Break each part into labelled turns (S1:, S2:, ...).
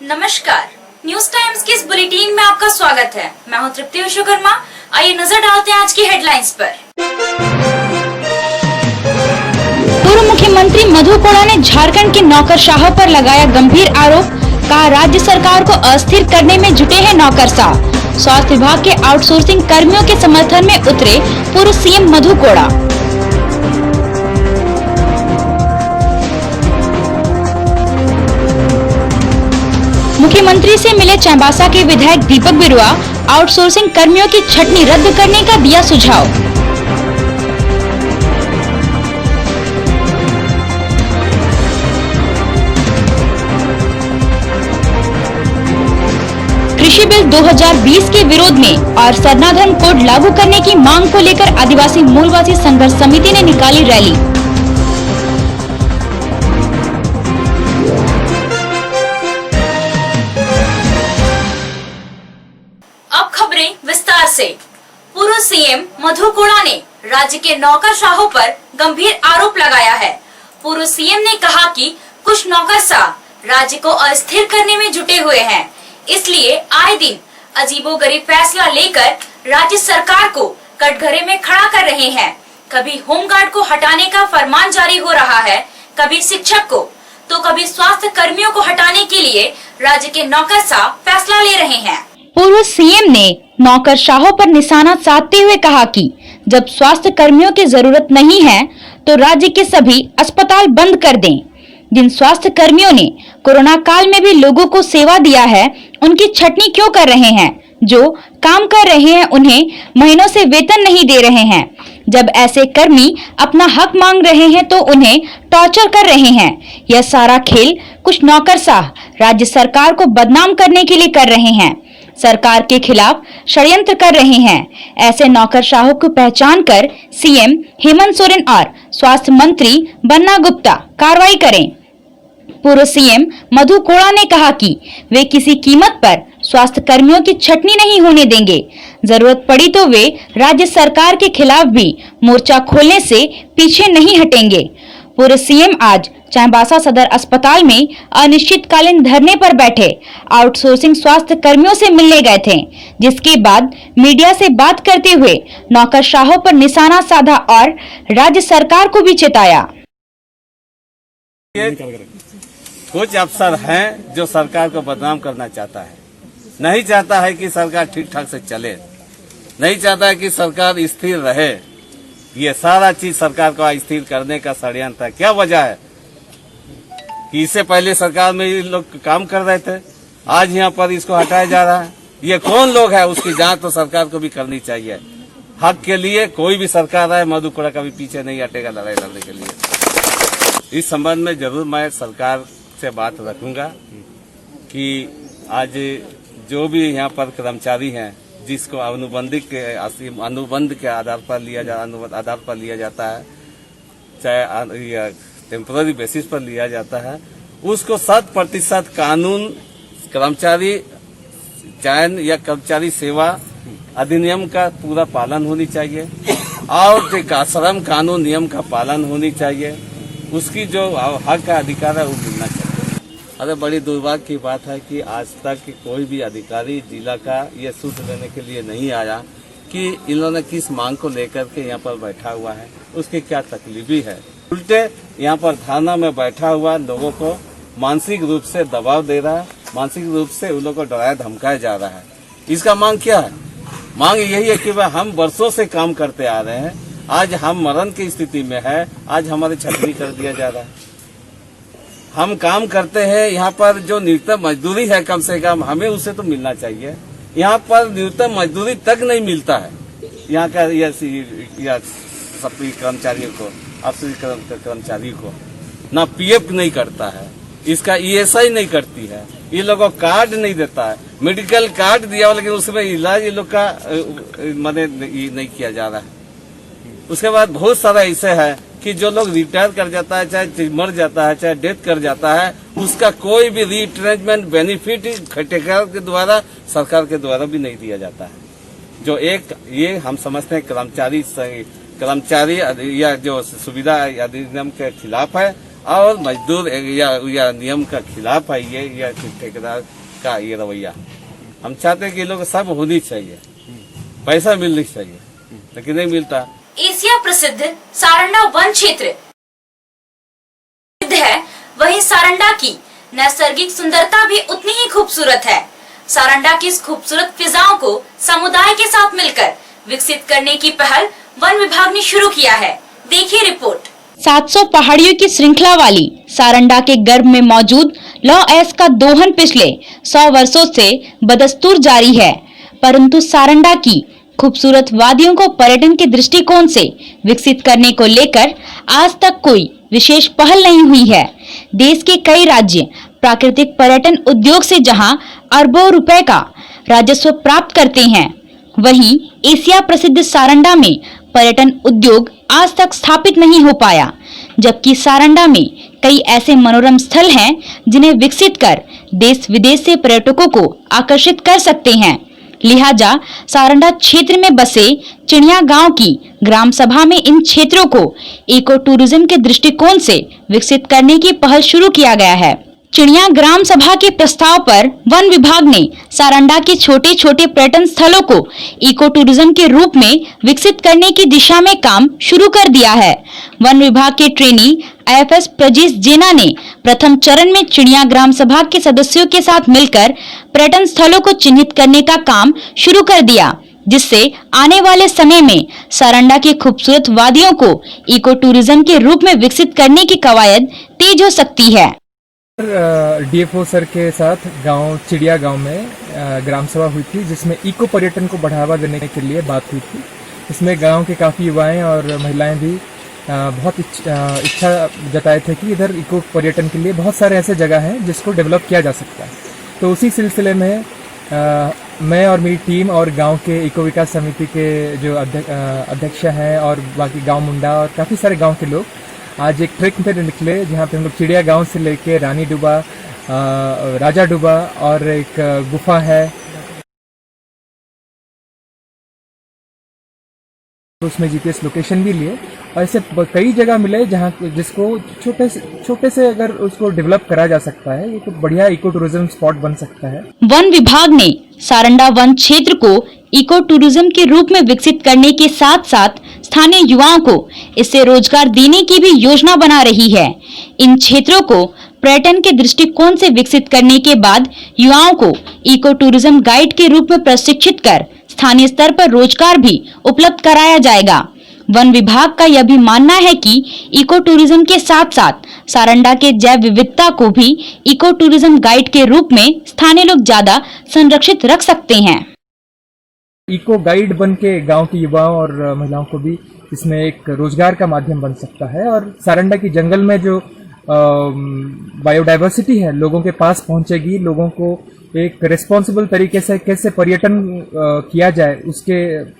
S1: नमस्कार, news times के इस बुलेटिन में आपका स्वागत है। मैं हूं तृप्ति विश्वकर्मा। आइए नजर डालते हैं आज की हेडलाइंस पर।
S2: पूर्व मुख्यमंत्री मधु कोड़ा ने झारखंड के नौकरशाहों पर लगाया गंभीर आरोप, कहा राज्य सरकार को अस्थिर करने में जुटे हैं नौकरशाह। स्वास्थ्य विभाग के आउटसोर्सिंग कर्मियों के समर्थन में उतरे पूर्व सीएम मधु कोड़ा। मुख्यमंत्री से मिले चाईबासा के विधायक दीपक बिरुआ, आउटसोर्सिंग कर्मियों की छटनी रद्द करने का दिया सुझाव। कृषि बिल 2020 के विरोध में और सरनाधन कोड लागू करने की मांग को लेकर आदिवासी मूलवासी संघर्ष समिति ने निकाली रैली।
S1: विस्तार से। पूर्व सीएम मधु कोड़ा ने राज्य के नौकरशाहों पर गंभीर आरोप लगाया है। पूर्व सीएम ने कहा कि कुछ नौकरशाह राज्य को अस्थिर करने में जुटे हुए हैं, इसलिए आए दिन अजीबोगरीब फैसला लेकर राज्य सरकार को कटघरे में खड़ा कर रहे हैं। कभी होमगार्ड को हटाने का फरमान जारी हो रहा है, कभी शिक्षक को, तो कभी स्वास्थ्य कर्मियों को हटाने के लिए राज्य के नौकरशाह फैसला ले रहे हैं।
S2: पूर्व सीएम ने नौकरशाहों पर निशाना साधते हुए कहा कि जब स्वास्थ्य कर्मियों की जरूरत नहीं है तो राज्य के सभी अस्पताल बंद कर दें। जिन स्वास्थ्य कर्मियों ने कोरोना काल में भी लोगों को सेवा दिया है, उनकी छटनी क्यों कर रहे हैं? जो काम कर रहे हैं उन्हें महीनों से वेतन नहीं दे रहे हैं। जब ऐसे कर्मी अपना हक मांग रहे हैं तो उन्हें टॉर्चर कर रहे हैं। यह सारा खेल कुछ नौकरशाह राज्य सरकार को बदनाम करने के लिए कर रहे हैं, सरकार के खिलाफ षड्यंत्र कर रहे हैं। ऐसे नौकरशाहों को पहचान कर सीएम हेमंत सोरेन और स्वास्थ्य मंत्री बन्ना गुप्ता कार्रवाई करें। पूर्व सीएम मधु कोड़ा ने कहा कि वे किसी कीमत पर स्वास्थ्य कर्मियों की छटनी नहीं होने देंगे। जरूरत पड़ी तो वे राज्य सरकार के खिलाफ भी मोर्चा खोलने से पीछे नहीं हटेंगे। पूर्व सीएम आज चाईबासा सदर अस्पताल में अनिश्चितकालीन धरने पर बैठे आउटसोर्सिंग स्वास्थ्य कर्मियों से मिलने गए थे, जिसके बाद मीडिया से बात करते हुए नौकरशाहों पर निशाना साधा और राज्य सरकार को भी चेताया।
S3: कुछ अफसर हैं जो सरकार को बदनाम करना चाहता है, नहीं चाहता है कि सरकार ठीक ठाक से चले, नहीं चाहता है कि सरकार स्थिर रहे। ये सारा चीज सरकार को अस्थिर करने का षड्यंत्र है। क्या वजह है कि इससे पहले सरकार में ये लोग काम कर रहे थे, आज यहाँ पर इसको हटाया जा रहा है। ये कौन लोग है उसकी जांच तो सरकार को भी करनी चाहिए। हक के लिए कोई भी सरकार आए, मधु कोड़ा कभी पीछे नहीं हटेगा लड़ाई लड़ने के लिए। इस संबंध में जरूर मैं सरकार से बात रखूंगा कि आज जो भी यहाँ पर कर्मचारी हैं जिसको अनुबंध के आधार पर लिया जाता है, चाहे टेम्पररी बेसिस पर लिया जाता है, उसको 100% कानून कर्मचारी चयन या कर्मचारी सेवा अधिनियम का पूरा पालन होनी चाहिए और श्रम कानून नियम का पालन होनी चाहिए। उसकी जो हक का अधिकार है वो मिलना चाहिए। अरे बड़ी दुर्भाग्य की बात है कि आज तक कोई भी अधिकारी जिला का ये सूत्र लेने के लिए नहीं आया कि इन्होंने किस मांग को लेकर के यहाँ पर बैठा हुआ है, उसकी क्या तकलीफी है। उल्टे यहाँ पर थाना में बैठा हुआ लोगों को मानसिक रूप से दबाव दे रहा है, मानसिक रूप से उन लोगों को डराया धमकाया जा रहा है। इसका मांग क्या है? मांग यही है कि हम वर्षों से काम करते आ रहे हैं, आज हम मरण की स्थिति में है, आज हमारी छटनी कर दिया जा रहा है। हम काम करते हैं, यहाँ पर जो न्यूनतम मजदूरी है कम से कम हमें उसे तो मिलना चाहिए। यहाँ पर न्यूनतम मजदूरी तक नहीं मिलता है यहाँ का सभी कर्मचारियों को, अफसरी कर्मचारी को ना पीएफ नहीं करता है, इसका ईएसआई नहीं करती है, ये लोगों को कार्ड नहीं देता है। मेडिकल कार्ड दिया लेकिन उसमें इलाज ये लोग का मने नहीं किया जा रहा है। उसके बाद बहुत सारा ऐसे है कि जो लोग रिटायर कर जाता है, चाहे मर जाता है, चाहे डेथ कर जाता है, उसका कोई भी रिट्रेंचमेंट बेनिफिट ठेकेदार के द्वारा, सरकार के द्वारा भी नहीं दिया जाता है। जो एक ये हम समझते हैं कर्मचारी या जो सुविधा अधिनियम के खिलाफ है और मजदूर या नियम का खिलाफ है ये, या ठेकेदार का ये रवैया। हम चाहते हैं कि लोग सब होनी चाहिए, पैसा मिलनी चाहिए, लेकिन नहीं मिलता।
S1: एशिया प्रसिद्ध सारंडा वन क्षेत्र है, वहीं सारंडा की नैसर्गिक सुंदरता भी उतनी ही खूबसूरत है। सारंडा की इस खूबसूरत फिजाओं को समुदाय के साथ मिलकर विकसित करने की पहल वन विभाग ने शुरू किया है। देखिए रिपोर्ट।
S2: 700 पहाड़ियों की श्रृंखला वाली सारंडा के गर्भ में मौजूद लौह अयस्क का दोहन पिछले 100 वर्षों से बदस्तूर जारी है, परंतु सारंडा की खूबसूरत वादियों को पर्यटन के दृष्टिकोण से विकसित करने को लेकर आज तक कोई विशेष पहल नहीं हुई है। देश के कई राज्य प्राकृतिक पर्यटन उद्योग से जहां अरबों रुपए का राजस्व प्राप्त करते हैं, वहीं एशिया प्रसिद्ध सारंडा में पर्यटन उद्योग आज तक स्थापित नहीं हो पाया, जबकि सारंडा में कई ऐसे मनोरम स्थल हैं जिन्हें विकसित कर देश विदेश से पर्यटकों को आकर्षित कर सकते हैं। लिहाजा सारंडा क्षेत्र में बसे चिड़िया गांव की ग्राम सभा में इन क्षेत्रों को इको टूरिज्म के दृष्टिकोण से विकसित करने की पहल शुरू किया गया है। चिड़िया ग्राम सभा के प्रस्ताव पर वन विभाग ने सारंडा के छोटे छोटे पर्यटन स्थलों को इको टूरिज्म के रूप में विकसित करने की दिशा में काम शुरू कर दिया है। वन विभाग के ट्रेनी IFS प्रजेश जेना ने प्रथम चरण में चिड़िया ग्राम सभा के सदस्यों के साथ मिलकर पर्यटन स्थलों को चिन्हित करने का काम शुरू कर दिया, जिससे आने वाले समय में सारंडा की खूबसूरत वादियों को इको टूरिज्म के रूप में विकसित करने की कवायद तेज हो सकती है।
S4: DFO सर के साथ चिड़िया गांव में ग्राम सभा हुई थी, जिसमें इको पर्यटन को बढ़ावा देने के लिए बात हुई थी। इसमें गांव के काफ़ी युवाएं और महिलाएं भी बहुत इच्छा जताए थे कि इधर इको पर्यटन के लिए बहुत सारे ऐसे जगह हैं जिसको डेवलप किया जा सकता है। तो उसी सिलसिले में मैं और मेरी टीम और गांव के इको विकास समिति के जो अध्यक्ष हैं और बाकी गांव मुंडा और काफ़ी सारे गांव के लोग आज एक ट्रेक पे निकले, जहाँ पे हम लोग चिड़िया गांव से लेके रानी डुबा, राजा डुबा और एक गुफा है, उसमें GPS लोकेशन भी लिए और ऐसे कई जगह मिले जहाँ जिसको छोटे से अगर उसको डेवलप करा जा सकता है, ये तो बढ़िया इको टूरिज्म स्पॉट बन सकता है।
S2: वन विभाग ने सारंडा वन क्षेत्र को इको टूरिज्म के रूप में विकसित करने के साथ साथ स्थानीय युवाओं को इससे रोजगार देने की भी योजना बना रही है। इन क्षेत्रों को पर्यटन के दृष्टिकोण से विकसित करने के बाद युवाओं को इको टूरिज्म गाइड के रूप में प्रशिक्षित कर स्थानीय स्तर पर रोजगार भी उपलब्ध कराया जाएगा। वन विभाग का यह भी मानना है कि इको टूरिज्म के साथ साथ सारंडा के जैव विविधता को भी इको टूरिज्म गाइड के रूप में स्थानीय लोग ज्यादा संरक्षित रख सकते हैं।
S4: इको गाइड बन के गाँव के युवाओं और महिलाओं को भी इसमें एक रोजगार का माध्यम बन सकता है और सारंडा की जंगल में जो बायोडाइवर्सिटी है लोगों के पास पहुंचेगी, लोगों को एक रिस्पॉन्सिबल तरीके से कैसे पर्यटन किया जाए उसके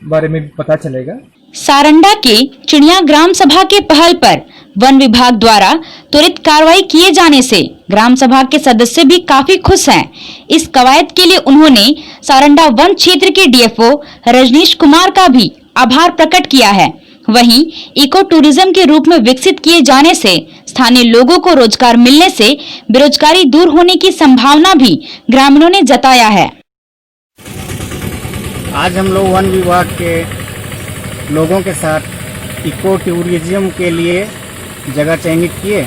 S4: बारे में भी पता चलेगा।
S2: सारंडा के चिड़िया ग्राम सभा के पहल पर वन विभाग द्वारा त्वरित कार्रवाई किए जाने से ग्राम सभा के सदस्य भी काफी खुश हैं। इस कवायद के लिए उन्होंने सारंडा वन क्षेत्र के DFO रजनीश कुमार का भी आभार प्रकट किया है। वहीं इको टूरिज्म के रूप में विकसित किए जाने से स्थानीय लोगों को रोजगार मिलने से बेरोजगारी दूर होने की संभावना भी ग्रामीणों ने जताया है।
S5: आज हम लोग वन विभाग के लोगों के साथ इको टूरिज्म के लिए जगह चयनित किए,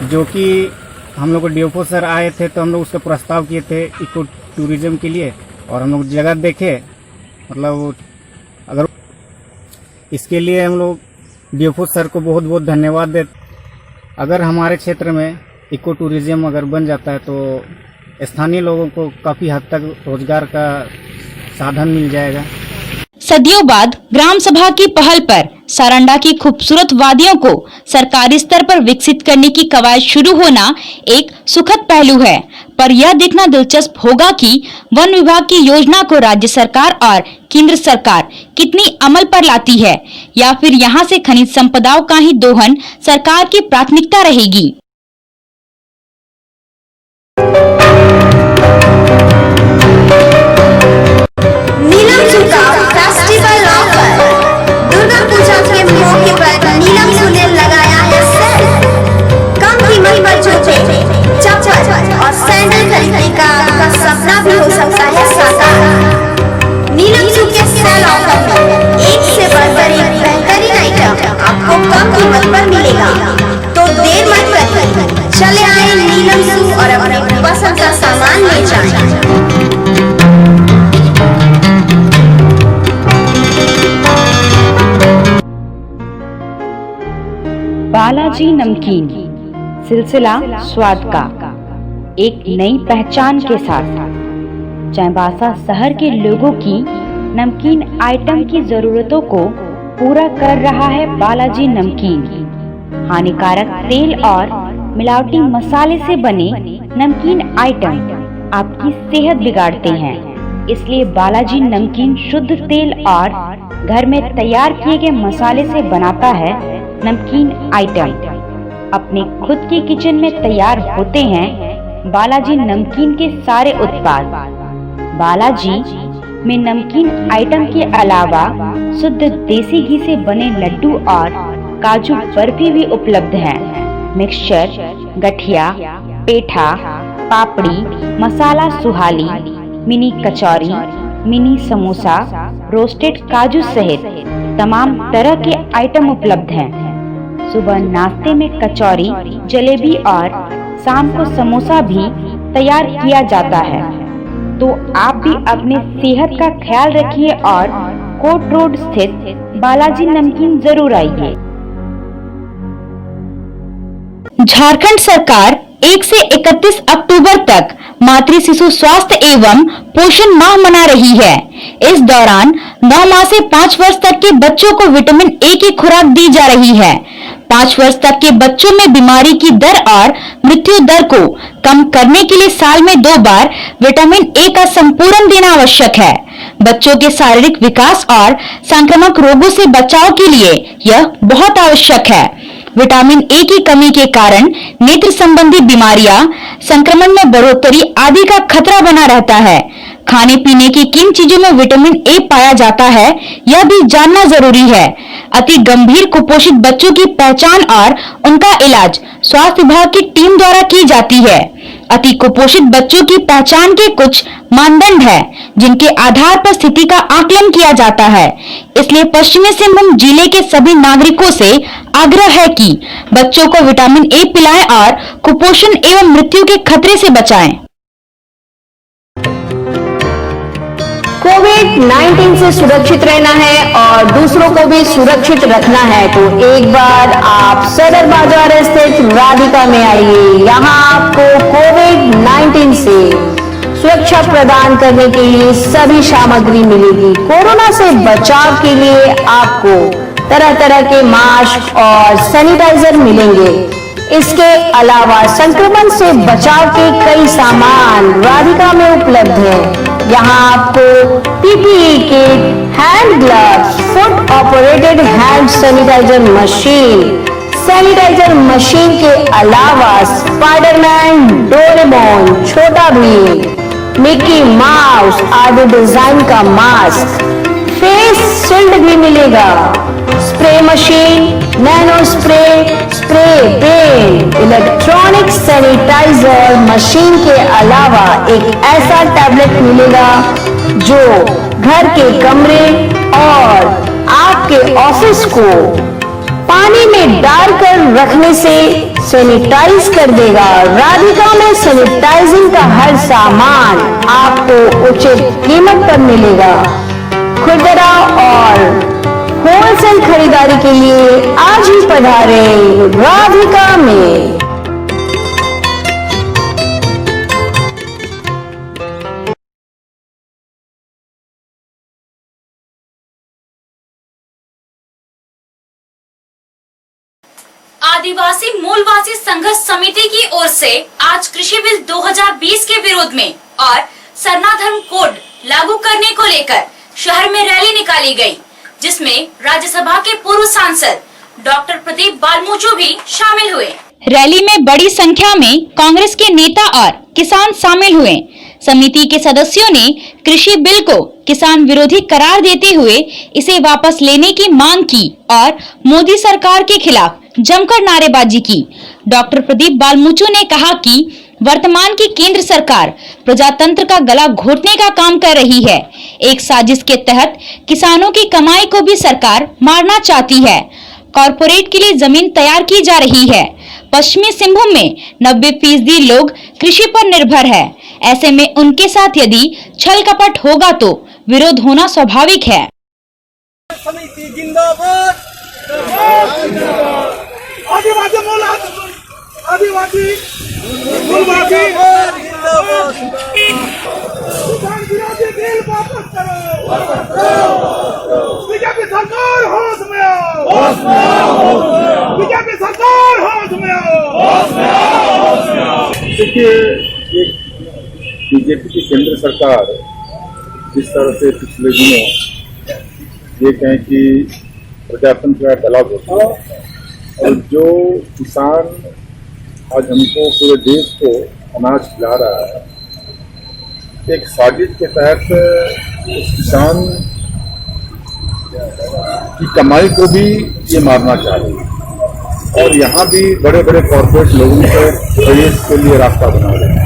S5: जो कि हम लोग को DFO सर आए थे तो हम लोग उसका प्रस्ताव किए थे इको टूरिज्म के लिए और हम लोग जगह देखे, मतलब अगर इसके लिए हम लोग DFO सर को बहुत बहुत धन्यवाद देते। अगर हमारे क्षेत्र में इको टूरिज्म अगर बन जाता है तो स्थानीय लोगों को काफ़ी हद तक रोजगार का साधन मिल जाएगा।
S2: सदियों बाद ग्राम सभा की पहल पर सारंडा की खूबसूरत वादियों को सरकारी स्तर पर विकसित करने की कवायद शुरू होना एक सुखद पहलू है, पर यह देखना दिलचस्प होगा कि वन विभाग की योजना को राज्य सरकार और केंद्र सरकार कितनी अमल पर लाती है, या फिर यहां से खनिज संपदाओं का ही दोहन सरकार की प्राथमिकता रहेगी।
S6: दुर्गा पूजा के मौके पर नीलम जू ने लगाया है सेल।
S1: जानिए
S2: बालाजी नमकीन, सिलसिला स्वाद का एक नई पहचान के साथ चाईबासा शहर के लोगों की नमकीन आइटम की जरूरतों को पूरा कर रहा है बालाजी नमकीन। हानिकारक तेल और मिलावटी मसाले से बने नमकीन आइटम आपकी सेहत बिगाड़ते हैं, इसलिए बालाजी नमकीन शुद्ध तेल और घर में तैयार किए गए मसाले से बनाता है नमकीन आइटम। अपने खुद के किचन में तैयार होते हैं बालाजी नमकीन के सारे उत्पाद। बालाजी में नमकीन आइटम के अलावा शुद्ध देसी घी से बने लड्डू और काजू बर्फी भी उपलब्ध है। मिक्सचर, गठिया, पेठा, पापड़ी, मसाला सुहाली, मिनी कचौरी, मिनी समोसा, रोस्टेड काजू सहित तमाम तरह के आइटम उपलब्ध हैं। सुबह नाश्ते में कचौरी, जलेबी और शाम को समोसा भी तैयार किया जाता है। तो आप भी अपने सेहत का ख्याल रखिए और कोट रोड स्थित बालाजी नमकीन जरूर आइए। झारखंड सरकार 1 से 31 अक्टूबर तक मातृ शिशु स्वास्थ्य एवं पोषण माह मना रही है। इस दौरान 9 माह से 5 वर्ष तक के बच्चों को विटामिन ए की खुराक दी जा रही है। 5 वर्ष तक के बच्चों में बीमारी की दर और मृत्यु दर को कम करने के लिए साल में 2 बार विटामिन ए का संपूर्ण देना आवश्यक है। बच्चों के शारीरिक विकास और संक्रामक रोगों से बचाव के लिए यह बहुत आवश्यक है। विटामिन ए की कमी के कारण नेत्र संबंधी बीमारियां, संक्रमण में बढ़ोतरी आदि का खतरा बना रहता है। खाने पीने की किन चीजों में विटामिन ए पाया जाता है यह भी जानना जरूरी है। अति गंभीर कुपोषित बच्चों की पहचान और उनका इलाज स्वास्थ्य विभाग की टीम द्वारा की जाती है। अति कुपोषित बच्चों की पहचान के कुछ मानदंड है जिनके आधार पर स्थिति का आकलन किया जाता है। इसलिए पश्चिमी सिंहभूम जिले के सभी नागरिकों से आग्रह है कि बच्चों को विटामिन ए पिलाएं और कुपोषण एवं मृत्यु के खतरे से बचाएं।
S6: कोविड-19 से सुरक्षित रहना है और दूसरों को भी सुरक्षित रखना है तो एक बार आप सदर बाजार स्थित राधिका में आइए। यहाँ आपको कोविड-19 से सुरक्षा प्रदान करने के लिए सभी सामग्री मिलेगी। कोरोना से बचाव के लिए आपको तरह तरह के मास्क और सैनिटाइजर मिलेंगे। इसके अलावा संक्रमण से बचाव के कई सामान राधिका में उपलब्ध हैं। यहाँ आपको PPE kit, hand gloves, foot operated hand sanitiser machine के अलावा Spiderman, Doraemon, Chhota Bheem, Mickey Mouse आदि डिजाइन का मास्क, फेस शील्ड भी मिलेगा। Spray machine, nano spray, spray pen, electronic sanitiser machine के अलावा एक ऐसा टैबलेट मिलेगा जो घर के कमरे और आपके ऑफिस को पानी में डालकर रखने से सैनिटाइज कर देगा। राधिका में सैनिटाइजिंग का हर सामान आपको उचित कीमत पर मिलेगा। खुदरा और होलसेल खरीदारी के लिए आज ही पधारें राधिका में।
S1: आदिवासी मूलवासी संघर्ष समिति की ओर से आज कृषि बिल 2020 के विरोध में और सरना धर्म कोड लागू करने को लेकर शहर में रैली निकाली गई, जिसमें राज्यसभा के पूर्व सांसद डॉक्टर प्रदीप बालमूचो भी शामिल हुए।
S2: रैली में बड़ी संख्या में कांग्रेस के नेता और किसान शामिल हुए। समिति के सदस्यों ने कृषि बिल को किसान विरोधी करार देते हुए इसे वापस लेने की मांग की और मोदी सरकार के खिलाफ जमकर नारेबाजी की। डॉक्टर प्रदीप बालमूचो ने कहा कि वर्तमान की केंद्र सरकार प्रजातंत्र का गला घोटने का काम कर रही है। एक साजिश के तहत किसानों की कमाई को भी सरकार मारना चाहती है। कॉरपोरेट के लिए जमीन तैयार की जा रही है। पश्चिमी सिंहभूम में 90% लोग कृषि पर निर्भर है। ऐसे में उनके साथ यदि छल कपट होगा तो विरोध होना स्वाभाविक है।
S7: समिति जिंदाबाद, आदिवासी मूलवासी किसान विरोधी बिल वापस करो, बीजेपी सरकार होश में आओ, बीजेपी सरकार होश में आओ।
S8: देखिए, एक बीजेपी की केंद्र सरकार जिस तरह से पिछले दिनों ये कहें कि प्रजातंत्र का गला घोटा और जो किसान आज हमको पूरे देश को अनाज खिला रहा है, एक साजिश के तहत उस किसान की कमाई को भी ये मारना चाह रही है और यहाँ भी बड़े बड़े कॉर्पोरेट लोगों से प्रवेश के लिए रास्ता बना रहे हैं।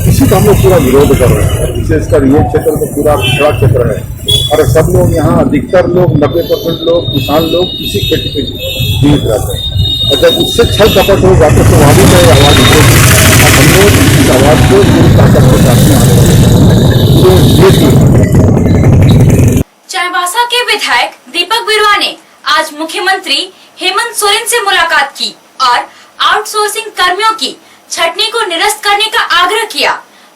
S8: इसी का हम लोग पूरा विरोध कर रहे हैं। विशेषकर ये क्षेत्र तो पूरा पिछड़ा क्षेत्र है और सब लोग यहाँ अधिकतर लोग 90% लोग किसान लोग इसी खेती पे जीवित रहते हैं और जब उससे छल कपट होगा तो स्वाभाविक है आवाज उठेगी। हम लोग इस आवाज को पूरी ताकत के साथ आने वाले
S1: चाईबासा के विधायक दीपक बिरुआ ने आज मुख्यमंत्री हेमंत सोरेन से मुलाकात की और आउटसोर्सिंग कर्मियों की छटनी को निरस्त करने का आग्रह किया।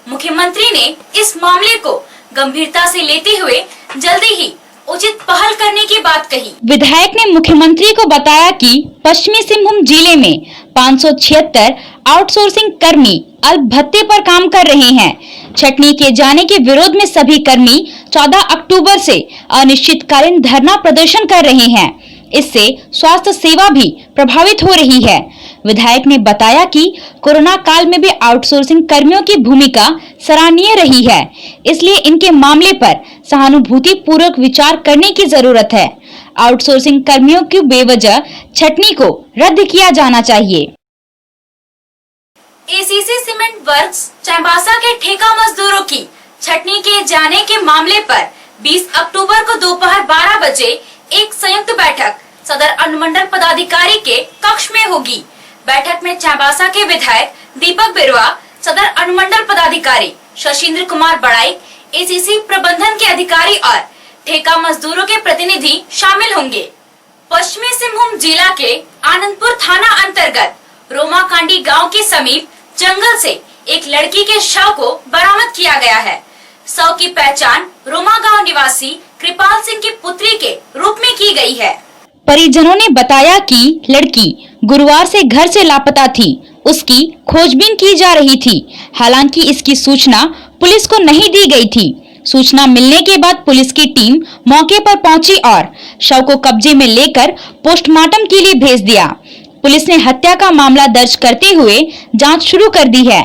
S1: मुख्यमंत्री ने इस मामले को गंभीरता से लेते हुए जल्दी ही उचित पहल करने की बात कही।
S2: विधायक ने मुख्यमंत्री को बताया कि पश्चिमी सिंहभूम जिले में 576 आउटसोर्सिंग कर्मी अल्प भत्ते पर काम कर रहे हैं। छटनी के जाने के विरोध में सभी कर्मी 14 अक्टूबर से अनिश्चितकालीन धरना प्रदर्शन कर रहे हैं। इससे स्वास्थ्य सेवा भी प्रभावित हो रही है। विधायक ने बताया कि कोरोना काल में भी आउटसोर्सिंग कर्मियों की भूमिका सराहनीय रही है, इसलिए इनके मामले पर सहानुभूति पूर्वक विचार करने की जरूरत है। आउटसोर्सिंग कर्मियों की बेवजह छटनी को रद्द किया जाना चाहिए।
S1: एसीसी सीमेंट वर्क्स चाईबासा के ठेका मजदूरों की छटनी के जाने के मामले पर 20 अक्टूबर को दोपहर 12 बजे एक संयुक्त बैठक सदर अनुमंडल पदाधिकारी के कक्ष में होगी। बैठक में चाईबासा के विधायक दीपक बिरुआ, सदर अनुमंडल पदाधिकारी शशीन्द्र कुमार बड़ाई, एसीसी प्रबंधन के अधिकारी और ठेका मजदूरों के प्रतिनिधि शामिल होंगे। पश्चिमी सिंहभूम जिला के आनंदपुर थाना अंतर्गत रोमाकांडी गांव के समीप जंगल से एक लड़की के शव को बरामद किया गया है। शव की पहचान रोमा गांव निवासी कृपाल सिंह की पुत्री के रूप में की गई है।
S2: परिजनों ने बताया कि लड़की गुरुवार से घर से लापता थी। उसकी खोजबीन की जा रही थी। हालांकि इसकी सूचना पुलिस को नहीं दी गई थी। सूचना मिलने के बाद पुलिस की टीम मौके पर पहुंची और शव को कब्जे में लेकर पोस्टमार्टम के लिए भेज दिया। पुलिस ने हत्या का मामला दर्ज करते हुए जांच शुरू कर दी है।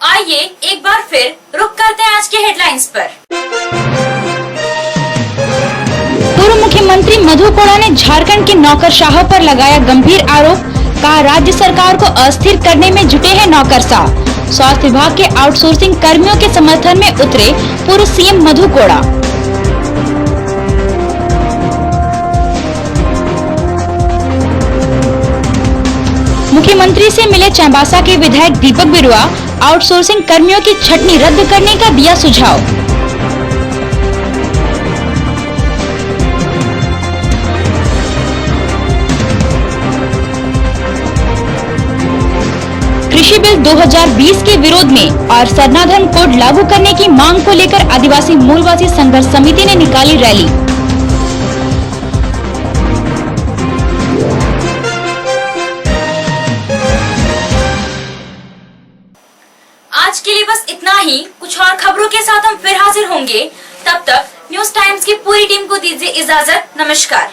S1: आइए एक बार फिर रुक करते हैं आज के हेडलाइंस पर।
S2: पूर्व मुख्यमंत्री मधु कोड़ा ने झारखंड के नौकरशाहों पर लगाया गंभीर आरोप। कहा राज्य सरकार को अस्थिर करने में जुटे हैं नौकरशाह। स्वास्थ्य विभाग के आउटसोर्सिंग कर्मियों के समर्थन में उतरे पूर्व सीएम मधु कोड़ा। मुख्यमंत्री से मिले चाईबासा के विधायक दीपक बिरुआ। आउटसोर्सिंग कर्मियों की छटनी रद्द करने का दिया सुझाव। कृषि बिल 2020 के विरोध में और सरनाधन कोड लागू करने की मांग को लेकर आदिवासी मूलवासी संघर्ष समिति ने निकाली रैली।
S1: आज के लिए बस इतना ही। कुछ और खबरों के साथ हम फिर हाजिर होंगे। तब तक न्यूज टाइम्स की पूरी टीम को दीजिए इजाजत। नमस्कार।